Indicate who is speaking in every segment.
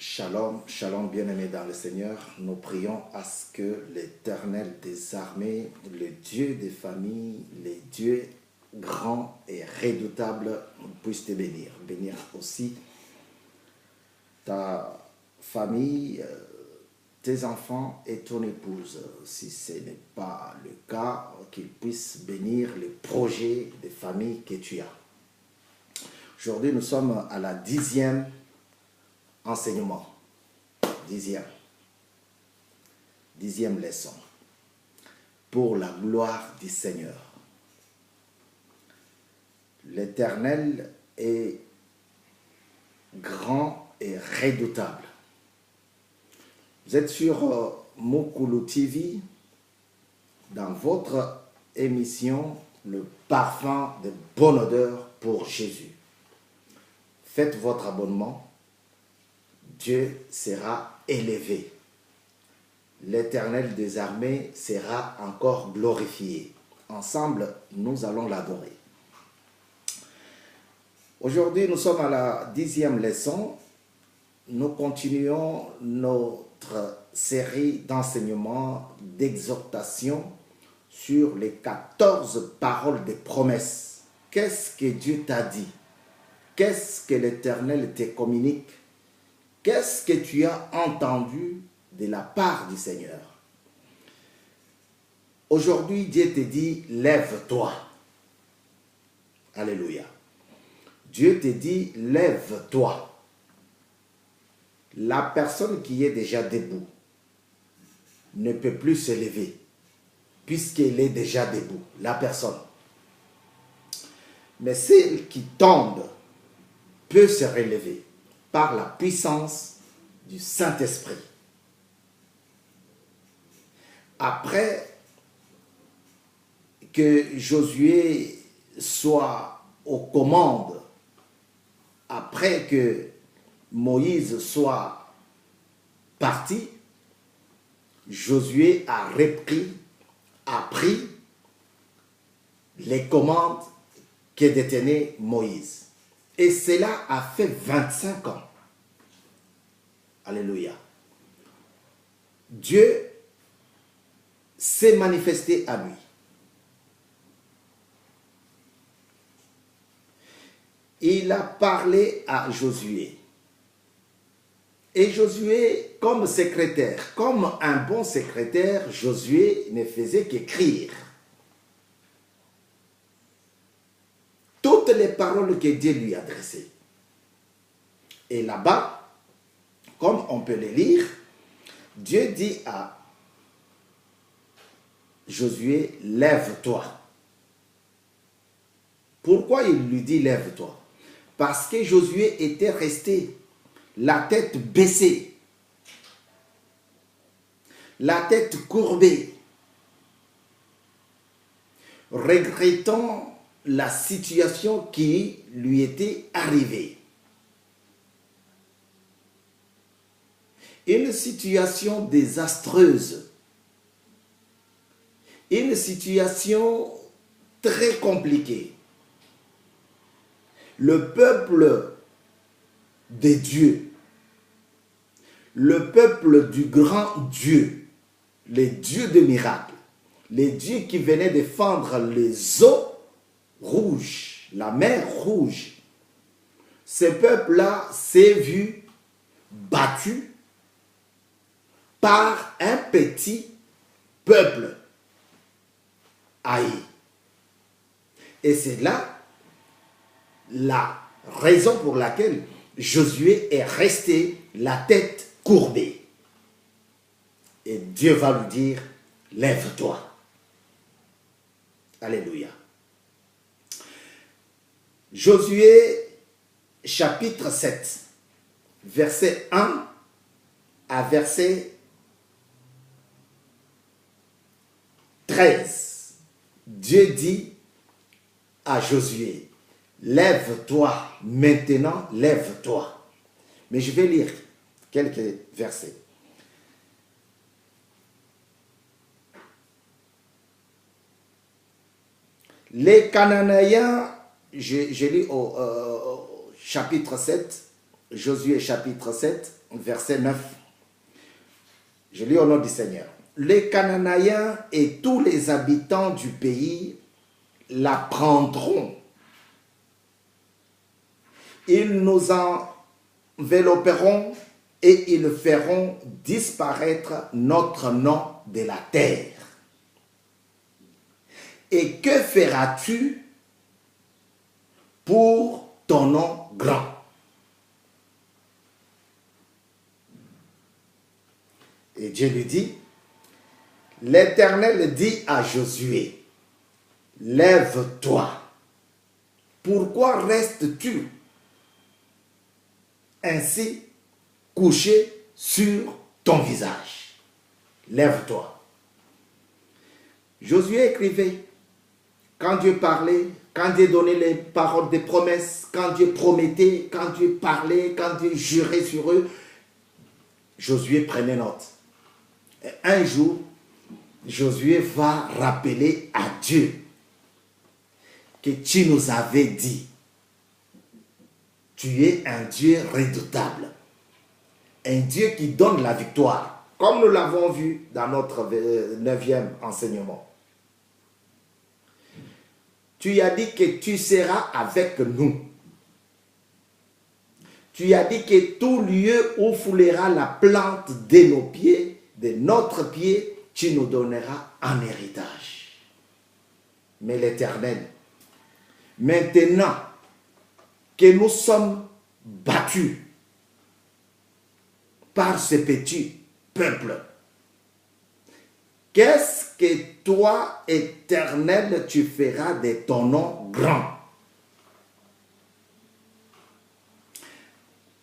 Speaker 1: Shalom, shalom bien-aimés dans le Seigneur. Nous prions à ce que l'Éternel des armées, le Dieu des familles, le Dieu grand et redoutable puisse te bénir. Bénir aussi ta famille, tes enfants et ton épouse. Si ce n'est pas le cas, qu'il puisse bénir les projets de famille que tu as. Aujourd'hui, nous sommes à la 10e enseignement. 10e leçon. Pour la gloire du Seigneur. L'Éternel est grand et redoutable. Vous êtes sur Mukulu TV dans votre émission Le parfum de bonne odeur pour Jésus. Faites votre abonnement. Dieu sera élevé. L'Éternel des armées sera encore glorifié. Ensemble, nous allons l'adorer. Aujourd'hui, nous sommes à la 10e leçon. Nous continuons notre série d'enseignements, d'exhortation sur les 14 paroles de promesses. Qu'est-ce que Dieu t'a dit? Qu'est-ce que l'Éternel te communique? Qu'est-ce que tu as entendu de la part du Seigneur? Aujourd'hui, Dieu te dit, lève-toi. Alléluia. Dieu te dit, lève-toi. La personne qui est déjà debout ne peut plus se lever, puisqu'elle est déjà debout, la personne. Mais celle qui tombe peut se relever par la puissance du Saint-Esprit. Après que Josué soit aux commandes, après que Moïse soit parti, Josué a pris les commandes que détenait Moïse. Et cela a fait 25 ans. Alléluia. Dieu s'est manifesté à lui. Il a parlé à Josué. Et Josué, comme secrétaire, comme un bon secrétaire, Josué ne faisait qu'écrire toutes les paroles que Dieu lui adressait. Et là-bas, comme on peut les lire, Dieu dit à Josué, lève-toi. Pourquoi il lui dit lève-toi? Parce que Josué était resté la tête baissée, la tête courbée, regrettant la situation qui lui était arrivée. Une situation désastreuse, une situation très compliquée. Le peuple de Dieu, le peuple du grand Dieu, les dieux de miracles, les dieux qui venaient défendre les eaux rouges, la mer rouge, ce peuple-là s'est vu battu par un petit peuple haï. Et c'est là la raison pour laquelle Josué est resté la tête courbée. Et Dieu va lui dire, lève-toi. Alléluia. Josué chapitre 7, verset 1 à verset 13. Dieu dit à Josué, lève-toi maintenant, lève-toi. Mais je vais lire quelques versets. Les Cananéens, je lis au chapitre 7, Josué chapitre 7, verset 9. Je lis au nom du Seigneur. Les Cananéens et tous les habitants du pays la prendront. Ils nous envelopperont et ils feront disparaître notre nom de la terre. Et que feras-tu pour ton nom grand? Et Dieu lui dit, l'Éternel dit à Josué, lève-toi. Pourquoi restes-tu ainsi couché sur ton visage? Lève-toi. Josué écrivait, quand Dieu parlait, quand Dieu donnait les paroles des promesses, quand Dieu promettait, quand Dieu parlait, quand Dieu jurait sur eux, Josué prenait note. Et un jour, Josué va rappeler à Dieu que tu nous avais dit, tu es un Dieu redoutable, un Dieu qui donne la victoire, comme nous l'avons vu dans notre 9e enseignement. Tu as dit que tu seras avec nous. Tu as dit que tout lieu où foulera la plante de nos pieds, de notre pied, tu nous donneras en héritage. Mais l'Éternel, maintenant que nous sommes battus par ce petit peuple, qu'est-ce que toi, Éternel, tu feras de ton nom grand?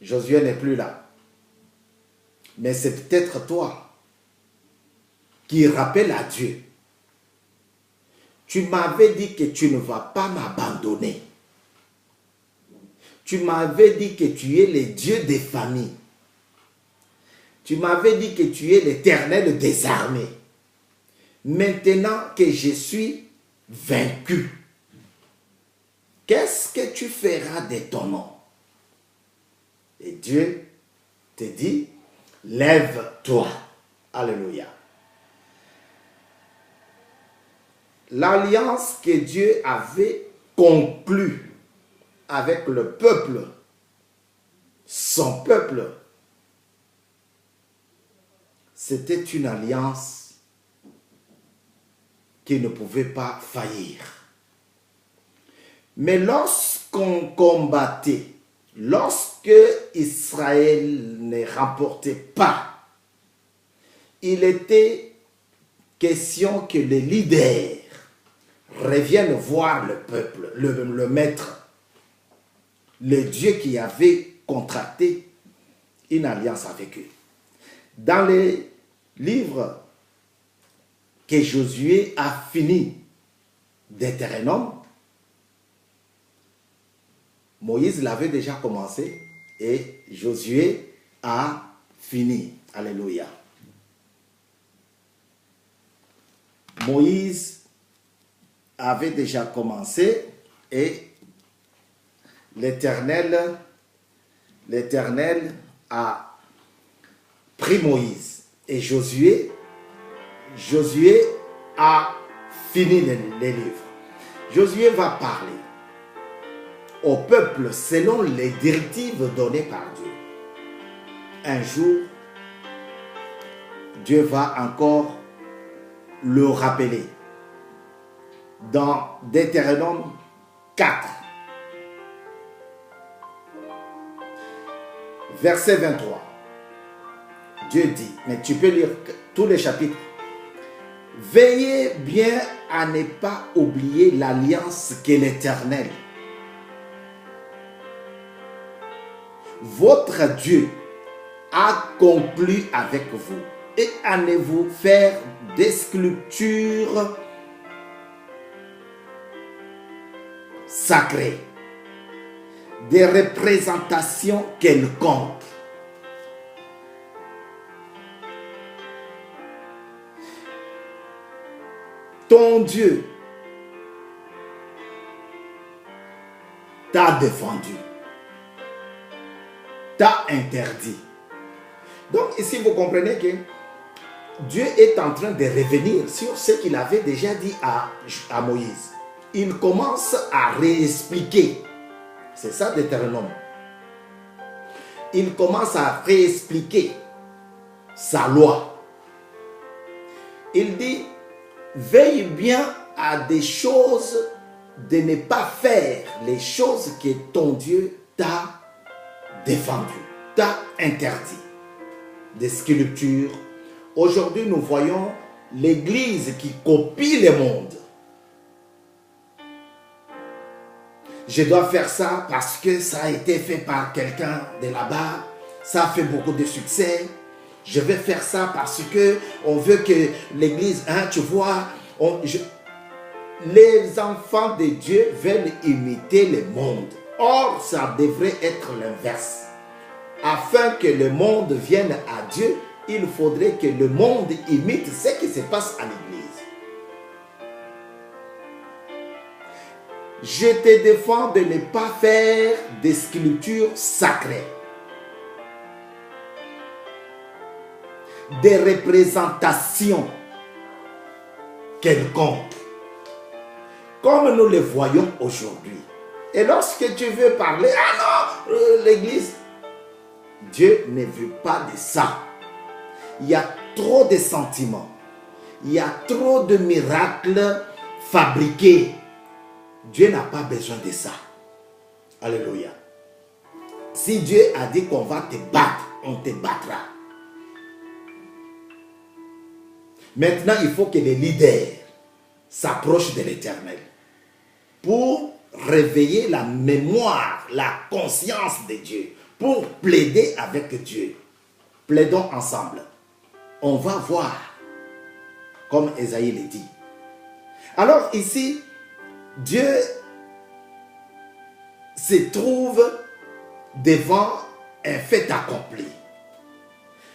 Speaker 1: Josué n'est plus là. Mais c'est peut-être toi qui rappelle à Dieu. Tu m'avais dit que tu ne vas pas m'abandonner. Tu m'avais dit que tu es le Dieu des familles. Tu m'avais dit que tu es l'Éternel des armées. Maintenant que je suis vaincu, qu'est-ce que tu feras de ton nom? Et Dieu te dit, lève-toi. Alléluia. L'alliance que Dieu avait conclue avec le peuple, son peuple, c'était une alliance qui ne pouvait pas faillir. Mais lorsqu'on combattait, lorsque Israël ne remportait pas, il était question que les leaders reviennent voir le peuple, le maître, le Dieu qui avait contracté une alliance avec eux. Dans les livres que Josué a fini Deutéronome, Moïse l'avait déjà commencé et Josué a fini. Alléluia. Moïse avait déjà commencé et l'Éternel a pris Moïse et Josué a fini les livres. Josué va parler au peuple selon les directives données par Dieu. Un jour, Dieu va encore le rappeler. Dans Deutéronome 4, verset 23, Dieu dit, mais tu peux lire tous les chapitres, veillez bien à ne pas oublier l'alliance que l'Éternel, votre Dieu, a conclu avec vous, et à ne vous faire des sculptures sacrées, des représentations quelconques. Ton Dieu t'a défendu. t'a interdit. Donc ici, vous comprenez que Dieu est en train de revenir sur ce qu'il avait déjà dit à Moïse. Il commence à réexpliquer. C'est ça Deutéronome. Il commence à réexpliquer sa loi. Il dit, veille bien à des choses, de ne pas faire les choses que ton Dieu t'a défendu, t'a interdit. Des sculptures. Aujourd'hui, nous voyons l'Église qui copie le monde. Je dois faire ça parce que ça a été fait par quelqu'un de là-bas. Ça a fait beaucoup de succès. Je vais faire ça parce que on veut que l'Église, hein, tu vois, les enfants de Dieu veulent imiter le monde. Or, ça devrait être l'inverse. Afin que le monde vienne à Dieu, il faudrait que le monde imite ce qui se passe à l'Église. Je te défends de ne pas faire des sculptures sacrées, des représentations quelconques, comme nous le voyons aujourd'hui. Et lorsque tu veux parler, ah non, l'Église, Dieu ne veut pas de ça. Il y a trop de sentiments. Il y a trop de miracles fabriqués. Dieu n'a pas besoin de ça. Alléluia. Si Dieu a dit qu'on va te battre, on te battra. Maintenant, il faut que les leaders s'approchent de l'Éternel pour réveiller la mémoire, la conscience de Dieu, pour plaider avec Dieu. Plaidons ensemble. On va voir, comme Ésaïe le dit. Alors ici, Dieu se trouve devant un fait accompli.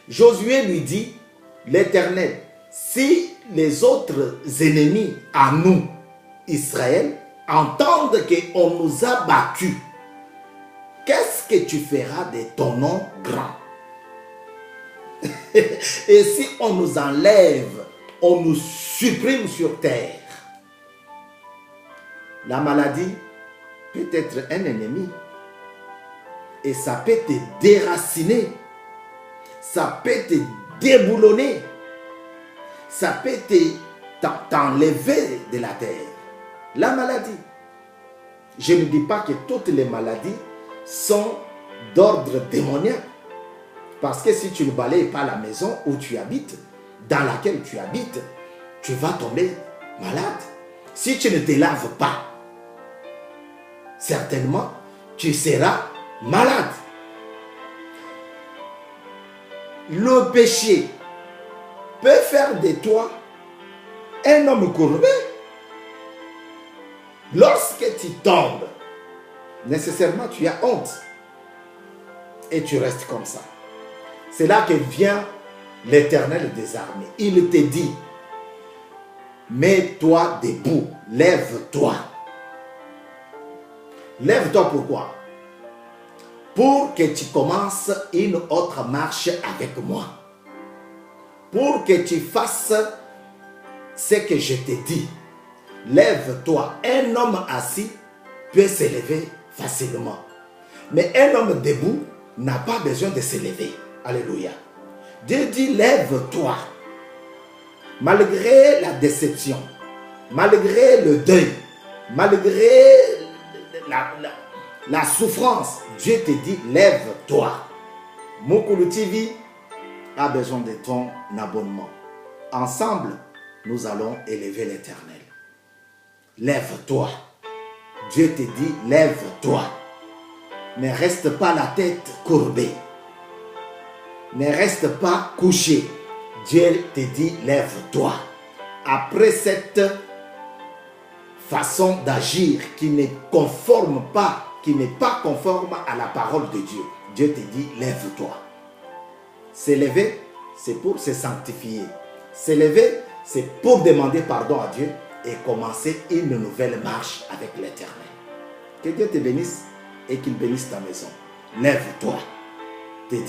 Speaker 1: Josué lui dit, l'Éternel, si les autres ennemis à nous, Israël, entendent qu'on nous a battus, qu'est-ce que tu feras de ton nom grand? Et si on nous enlève, on nous supprime sur terre, la maladie peut être un ennemi et ça peut te déraciner, ça peut te déboulonner, ça peut t'enlever de la terre. La maladie, je ne dis pas que toutes les maladies sont d'ordre démoniaque, parce que si tu ne balayes pas la maison où tu habites, dans laquelle tu habites, tu vas tomber malade. Si tu ne te laves pas, certainement, tu seras malade. Le péché peut faire de toi un homme courbé. Lorsque tu tombes, nécessairement tu as honte. Et tu restes comme ça. C'est là que vient l'Éternel des armées. Il te dit, mets-toi debout, lève-toi. Lève-toi pourquoi? Pour que tu commences une autre marche avec moi. Pour que tu fasses ce que je te dis. Lève-toi. Un homme assis peut se lever facilement. Mais un homme debout n'a pas besoin de se lever. Alléluia. Dieu dit, lève-toi. Malgré la déception, malgré le deuil, malgré la souffrance, Dieu te dit, lève-toi. Mukulu TV a besoin de ton abonnement. Ensemble, nous allons élever l'Éternel. Lève-toi. Dieu te dit, lève-toi. Ne reste pas la tête courbée. Ne reste pas couché. Dieu te dit, lève-toi. Après cette façon d'agir qui ne conforme pas, qui n'est pas conforme à la parole de Dieu, Dieu te dit, lève-toi. S'élever, c'est pour se sanctifier. S'élever, c'est pour demander pardon à Dieu et commencer une nouvelle marche avec l'Éternel. Que Dieu te bénisse et qu'il bénisse ta maison. Lève-toi. de dire